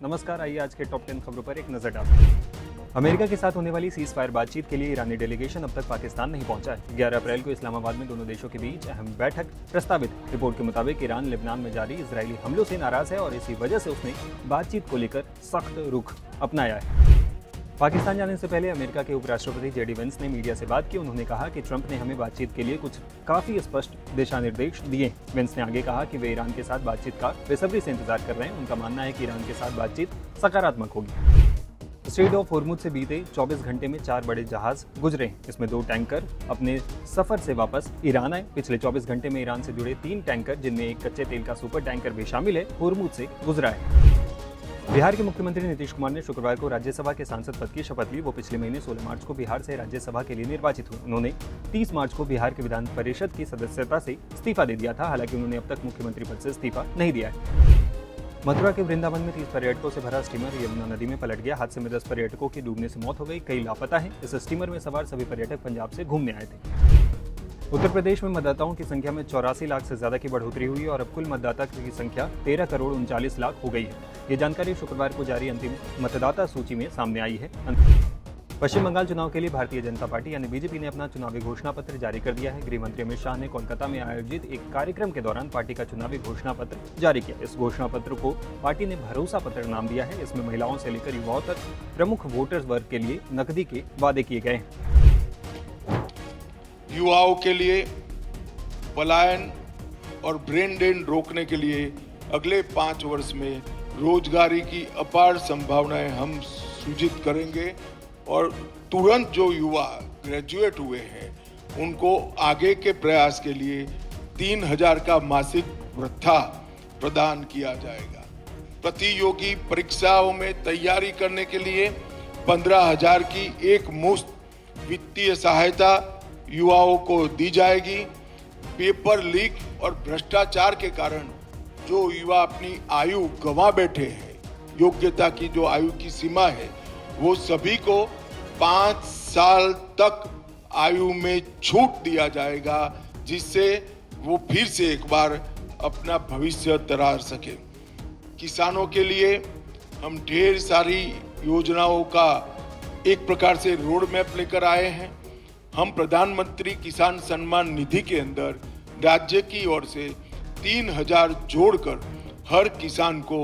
नमस्कार, आइए आज के टॉप 10 खबरों पर एक नजर डालते हैं। अमेरिका के साथ होने वाली सीज फायर बातचीत के लिए ईरानी डेलीगेशन अब तक पाकिस्तान नहीं पहुंचा है। 11 अप्रैल को इस्लामाबाद में दोनों देशों के बीच अहम बैठक प्रस्तावित। रिपोर्ट के मुताबिक ईरान लेबनान में जारी इजरायली हमलों से नाराज है और इसी वजह से उसने बातचीत को लेकर सख्त रुख अपनाया है। पाकिस्तान जाने से पहले अमेरिका के उपराष्ट्रपति जेडी वेंस ने मीडिया से बात की। उन्होंने कहा कि ट्रंप ने हमें बातचीत के लिए कुछ काफी स्पष्ट दिशा निर्देश दिए। वेंस ने आगे कहा कि वे ईरान के साथ बातचीत का बेसब्री से इंतजार कर रहे हैं। उनका मानना है कि ईरान के साथ बातचीत सकारात्मक होगी। स्ट्रेट ऑफ होर्मुज से बीते 24 घंटे में 4 बड़े जहाज गुजरे हैं। इसमें 2 टैंकर अपने सफर से वापस ईरान आए। पिछले 24 घंटे में ईरान से जुड़े 3 टैंकर, जिनमें एक कच्चे तेल का सुपर टैंकर भी शामिल है, होर्मुज से गुजरा है। बिहार के मुख्यमंत्री नीतीश कुमार ने शुक्रवार को राज्यसभा के सांसद पद की शपथ ली। वो पिछले महीने 16 मार्च को बिहार से राज्यसभा के लिए निर्वाचित हुए। उन्होंने 30 मार्च को बिहार के विधान परिषद की सदस्यता से इस्तीफा दे दिया था। हालांकि उन्होंने अब तक मुख्यमंत्री पद से इस्तीफा नहीं दिया है। मथुरा के वृंदावन में 30 पर्यटकों से भरा स्टीमर यमुना नदी में पलट गया। हादसे में 10 पर्यटकों की डूबने से मौत हो गई। कई लापता हैं। इस स्टीमर में सवार सभी पर्यटक पंजाब से घूमने आए थे। उत्तर प्रदेश में मतदाताओं की संख्या में 84 लाख से ज्यादा की बढ़ोतरी हुई और अब कुल मतदाता की संख्या 13 करोड़ 39 लाख हो गई है। ये जानकारी शुक्रवार को जारी अंतिम मतदाता सूची में सामने आई है। पश्चिम बंगाल चुनाव के लिए भारतीय जनता पार्टी यानी बीजेपी ने अपना चुनावी घोषणा पत्र जारी कर दिया है। गृह मंत्री अमित शाह ने कोलकाता में आयोजित एक कार्यक्रम के दौरान पार्टी का चुनावी घोषणा पत्र जारी किया। इस घोषणा पत्र को पार्टी ने भरोसा पत्र नाम दिया है। इसमें महिलाओं से लेकर युवाओं तक प्रमुख वोटर्स वर्ग के लिए नकदी के वादे किए गए हैं। युवाओं के लिए पलायन और ब्रेन ड्रेन रोकने के लिए अगले 5 वर्ष में रोजगारी की अपार संभावनाएं हम सृजित करेंगे और तुरंत जो युवा ग्रेजुएट हुए हैं उनको आगे के प्रयास के लिए 3000 का मासिक भत्ता प्रदान किया जाएगा। प्रतियोगी परीक्षाओं में तैयारी करने के लिए 15,000 की एक मुश्त वित्तीय सहायता युवाओं को दी जाएगी। पेपर लीक और भ्रष्टाचार के कारण जो युवा अपनी आयु गंवा बैठे हैं, योग्यता की जो आयु की सीमा है, वो सभी को 5 साल तक आयु में छूट दिया जाएगा, जिससे वो फिर से एक बार अपना भविष्य तरार सके। किसानों के लिए हम ढेर सारी योजनाओं का एक प्रकार से रोड मैप लेकर आए हैं। हम प्रधानमंत्री किसान सम्मान निधि के अंदर राज्य की ओर से 3,000 जोड़कर हर किसान को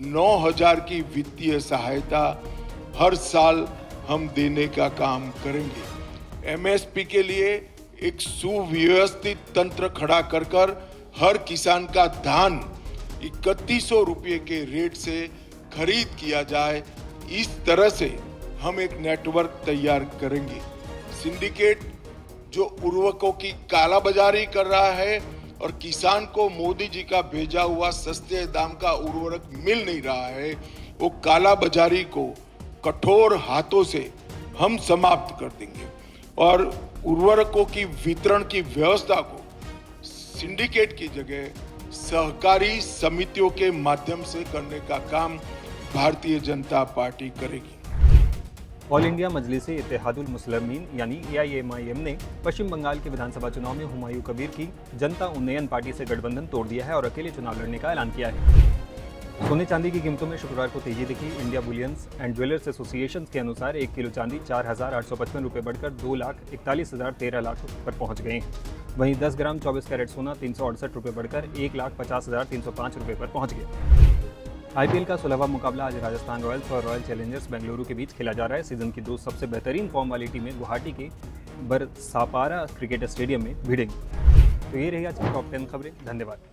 9,000 की वित्तीय सहायता हर साल हम देने का काम करेंगे। एमएसपी के लिए एक सुव्यवस्थित तंत्र खड़ा कर हर किसान का धान 3100 रुपये के रेट से खरीद किया जाए। इस तरह से हम एक नेटवर्क तैयार करेंगे। सिंडिकेट जो उर्वरकों की कालाबाजारी कर रहा है और किसान को मोदी जी का भेजा हुआ सस्ते दाम का उर्वरक मिल नहीं रहा है, वो कालाबाजारी को कठोर हाथों से हम समाप्त कर देंगे और उर्वरकों की वितरण की व्यवस्था को सिंडिकेट की जगह सहकारी समितियों के माध्यम से करने का काम भारतीय जनता पार्टी करेगी। ऑल इंडिया मजलिस इत्तेहादुल मुस्लिमीन यानी AIMIM ने पश्चिम बंगाल के विधानसभा चुनाव में हुमायूं कबीर की जनता उन्नयन पार्टी से गठबंधन तोड़ दिया है और अकेले चुनाव लड़ने का ऐलान किया है। सोने चांदी की कीमतों में शुक्रवार को तेजी दिखी। India bullions and jewellers association के अनुसार 1 किलो चांदी 4,855 रुपये बढ़कर 2,41,013 पर पहुंच गए हैं। वहीं 10 ग्राम 24 कैरेट सोना 368 रुपये बढ़कर 1,50,305 रुपये पर पहुंच गया। IPL का 16वां मुकाबला आज राजस्थान रॉयल्स और रॉयल चैलेंजर्स बेंगलुरु के बीच खेला जा रहा है। सीजन की 2 सबसे बेहतरीन फॉर्म वाली टीमें गुवाहाटी के बरसापारा क्रिकेट स्टेडियम में भिड़ेंगी। तो ये रही आज की टॉप 10 खबरें। धन्यवाद।